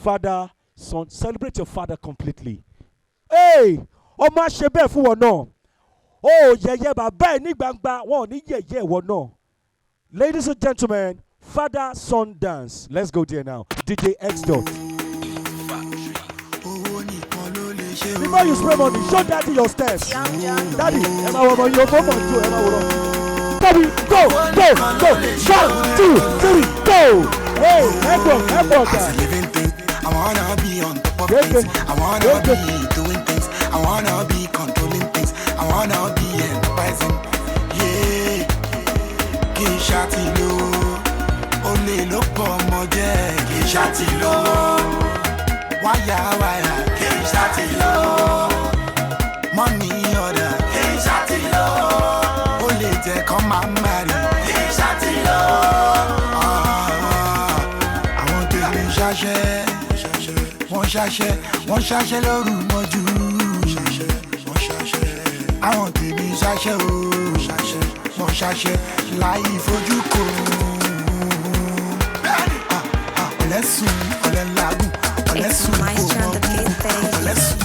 father, son. Celebrate your father completely. Hey, ọmọ ṣe bẹ́ẹ̀ fún wọn náà. Oh, yẹ̀yẹ́ bàbá ẹ̀ ní gbangba, wọn ò ní yẹ̀yẹ́ wọn náà. Ladies and gentlemen, father son dance. Let's go there now. DJ X Dot. Before you spray money, show daddy your steps. Daddy, Emma woman, you go on to Emma woman. Daddy, go. 1, 2, 3, go. Hey, Edward. I wanna be on top of things. I wanna be doing things. I wanna be controlling things. I wanna be enterprising. Yeah, Kishatilo. Only look for more, Kishatilo. Waya, Kishatilo. Money order, Kishatilo. Only take on my marry, Kishatilo. I want to be Shashe. One sachet lóru mọ́jú. Àwọn tèmi sachet o. One sachet láì fojú kò. Ọ̀lẹ́sùn, ọ̀lẹ́lágùn, ọ̀lẹ́sùn kò mọ̀. Ọ̀lẹ́sùn.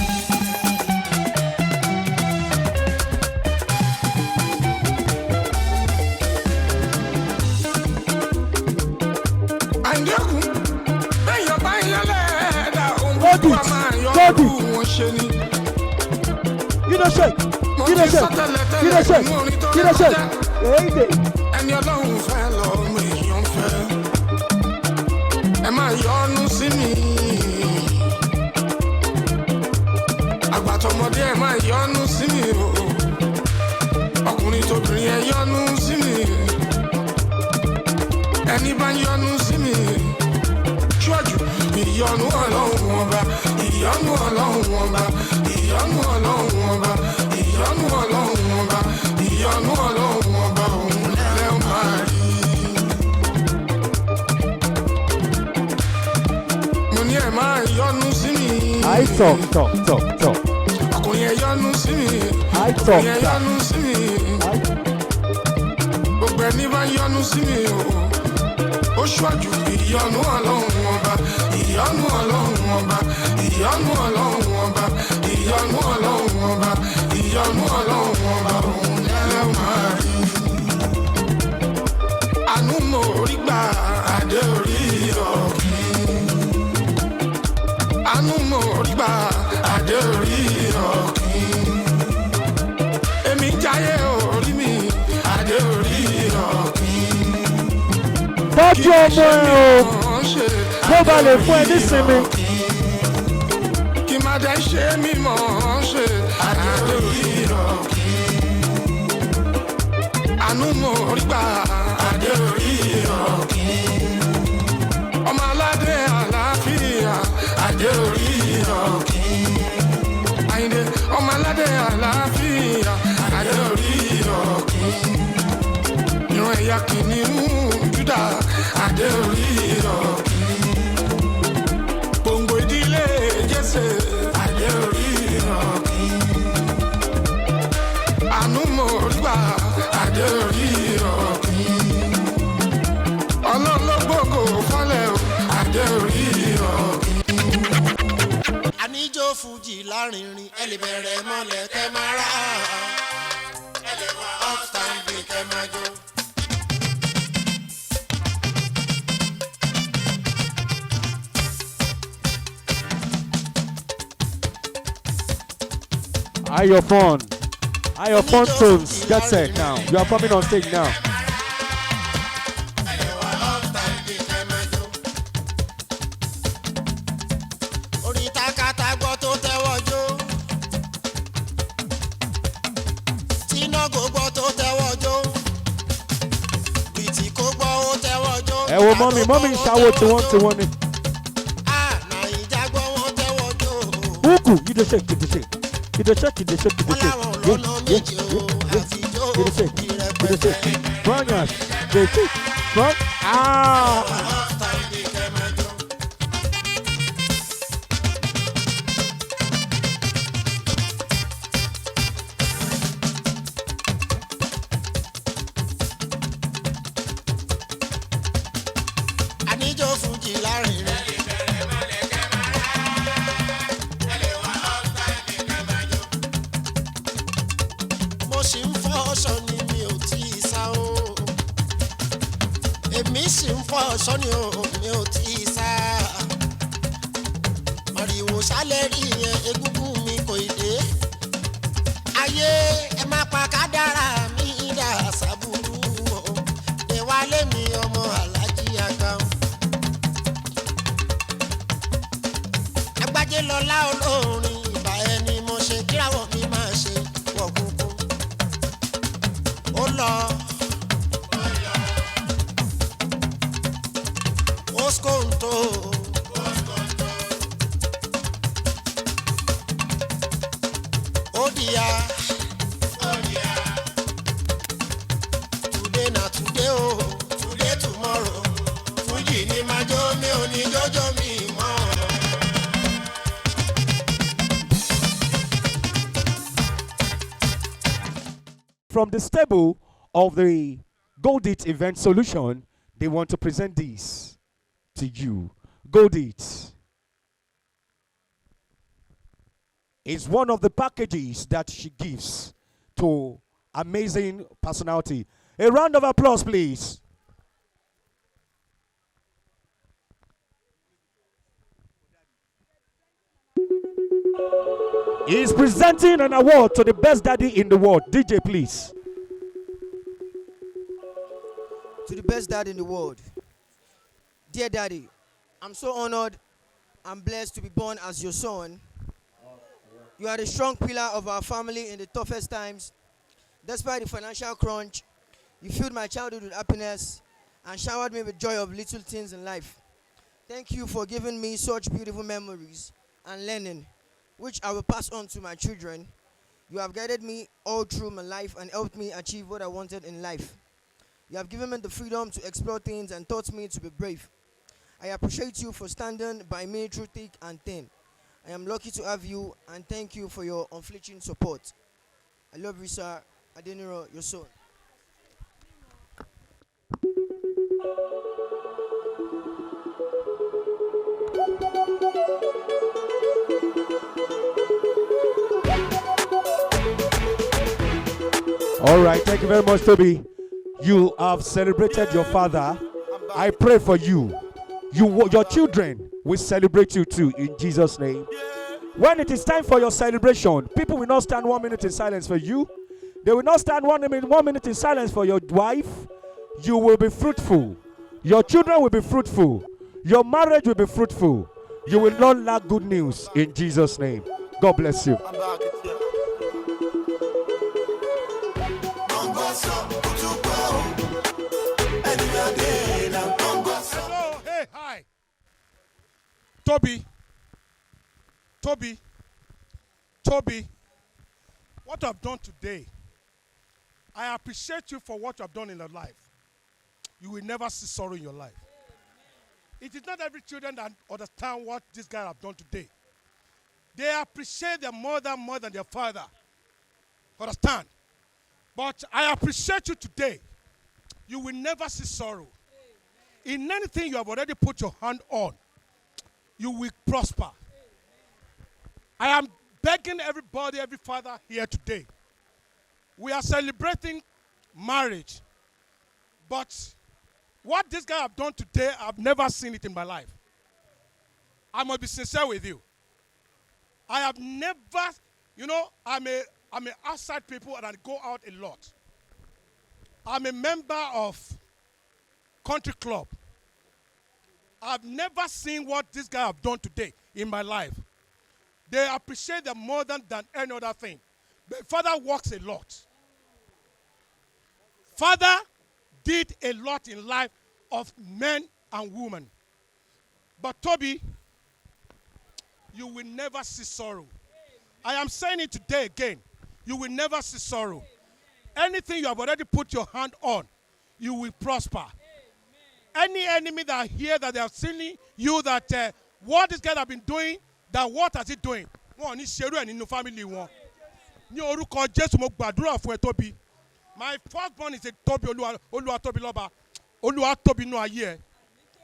Ẹni Ọlọ́run fẹ́ lọ́mọ èèyàn fẹ́. Ẹ máa yọ́nú sí mi. Àgbàtọ̀mọdé ẹ máa yọ́nú sí mi o. Ọkùnrin tóbìnrin ẹ yọ́nú sí mi. Ẹni bá yọ́nú sí mi. Ṣọ́jú ìyọ́nú Ọlọ́run ọba. Ìyọ́nú Ọlọ́run ọba. Ìyọ́nú Ọlọ́run ọba. Ìyọ́nú Ọlọ́run ọba. Ìyọ́nú Ọlọ́run ọba òun lẹ́ máa rí. Mo ní ẹ máa yọ́nú sí mi. Talk. Ọkùnrin ẹ yọ́nú sí mi. Talk. Ọkùnrin ẹ yọ́nú sí mi. Gbogbo ẹni bá yọ́nú sí mi o. Ó ṣáájú ìyọ́nú Ọlọ́run ọba. Ìyọ́nú Ọlọ́run ọba. Ìyọ́nú Ọlọ́run ọba. Ìyọ́nú Ọlọ́run ọba. Ìyọ́nú Ọlọ́run ọba òun lẹ́ máa rí. Àánú mo rí gbà adé orí ọ̀kìn. Àánú mo rí gbà adé orí ọ̀kìn. Èmi jáyé orí mi adé orí ọ̀kìn. Tọ́jú ọmọ ẹ o, kó ba lè fún ẹ nísinmi. Kí má dẹ́ ṣe mímọ́ ṣe adé orí ọ̀kìn. Àánú mo rí gbà adé orí ọ̀kìn. Ọmọ aládé àlàáfíà adé orí ọ̀kìn. Àyìndé ọmọ aládé àlàáfíà adé orí ọ̀kìn. Ìran ẹ̀yà kìnìún Júdà adé orí ọ̀kìn. Gbòǹgbò ìdílé Jésè adé orí ọ̀kìn. Àánú mo rí gbà adé orí ọ̀kìn. Ọlọ́run ló gbógo fọ́lẹ̀ o adé orí ọ̀kìn. Àníjó fújì lárinrin ẹ lè bẹ̀rẹ̀ mọ́lẹ̀ kẹ́ máa rà á. Ẹ lè wá off time bí kẹ́ máa jó. Are your phone tones. Get set now. You are coming on stage now. Orí takata gbọ́ tó tẹ́wọ́ jó. Tínágò gbọ́ tó tẹ́wọ́ jó. Bìtì kò gbọ́ ó tẹ́wọ́ jó. Ẹ wo mọ́mí ń ṣàwó tiwọn ni. Nàìjà gbọ́ wọ́n tẹ́wọ́ jó. Búùkù yìí dey shake. Bronyash, they shake. Front. Àníjó fújì lárinrin. ọ̀ṣọ́ ni mi ò tí ì sá. Màrìwò ṣálẹ̀ rí yẹn egúngún mi kò ì dé. Ayé ẹ má pa kádàrá mi dà sábúrú o. Ìwálé mi ọmọ alájí àgbà. Agbájé lọlá olórin ìbà ẹni mo ṣe kíráwọ̀ mi máa ṣe wọ̀gùnkùn. Ó lọ. Oskonto. Odia. Today na today oh, today tomorrow. Fuji ni majo mi ò ní jọjọ mi mọ́. From the stable of the Gold It Event Solution, they want to present this to you. Gold It is one of the packages that she gives to amazing personality. A round of applause, please. He is presenting an award to the best daddy in the world. DJ, please. To the best dad in the world. Dear Daddy, I'm so honored and blessed to be born as your son. You are the strong pillar of our family in the toughest times. Despite the financial crunch, you filled my childhood with happiness and showered me with joy of little things in life. Thank you for giving me such beautiful memories and learning, which I will pass on to my children. You have guided me all through my life and helped me achieve what I wanted in life. You have given me the freedom to explore things and taught me to be brave. I appreciate you for standing by me through thick and thin. I am lucky to have you and thank you for your unflinching support. I love you, sir. Adeniro, your son. All right, thank you very much, Toby. You have celebrated your father. I pray for you. Your children will celebrate you too in Jesus' name. When it is time for your celebration, people will not stand 1 minute in silence for you. They will not stand 1 minute in silence for your wife. You will be fruitful. Your children will be fruitful. Your marriage will be fruitful. You will not lack good news in Jesus' name. God bless you. Hello, hey, hi. Toby, what I've done today, I appreciate you for what you have done in your life. You will never see sorrow in your life. It is not every children that understand what this guy have done today. They appreciate their mother more than their father. Understand? But I appreciate you today. You will never see sorrow. In anything you have already put your hand on, you will prosper. I am begging everybody, every father here today. We are celebrating marriage. But what this guy have done today, I've never seen it in my life. I must be sincere with you. I have never, I'm a outside people and I go out a lot. I'm a member of country club. I've never seen what this guy have done today in my life. They appreciate them more than any other thing. But father works a lot. Father did a lot in life of men and women. But Toby, you will never see sorrow. I am saying it today again. You will never see sorrow. Anything you have already put your hand on, you will prosper. Any enemy that hear that they have seen you, that what this guy have been doing, that what has he doing? Wọ́n ní ṣerú ẹ̀ nínú family wọn. Ní orúkọ Jésù mo gbàdúrà fún ẹ Tóbi. My firstborn is a Tóbi Olúwa Tóbi lọ́ba. Olúwa Tóbi nínú ayé ẹ.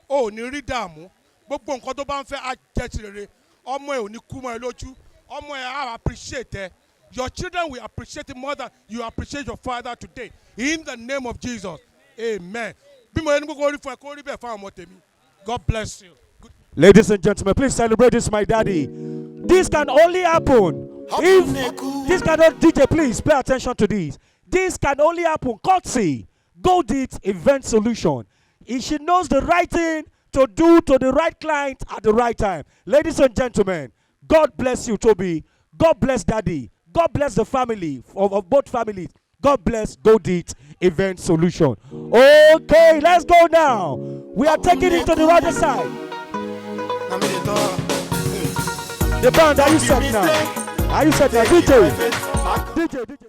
O ò ní rí dààmú. Gbogbo nǹkan tó bá ń fẹ́ á jẹ́ ti rere. Ọmọ ẹ ò ní kú mọ́ ẹ lójú. Ọmọ ẹ á appreciate ẹ. Your children will appreciate it more than you appreciate your father today. In the name of Jesus. Amen. bí mo yẹ ní kókó rí fún ẹ kó rí bẹ́ẹ̀ fún àwọn ọmọ tèmi. God bless you. Ladies and gentlemen, please celebrate this, my daddy. This can only happen if this cannot, DJ, please pay attention to this. This can only happen courtesy Gold It Event Solution. She knows the right thing to do to the right client at the right time. Ladies and gentlemen, God bless you, Toby. God bless Daddy. God bless the family of both families. God bless Gold It Event Solution. Okay, let's go now. We are taking it to the other side. The band, are you set now? Are you set now? DJ.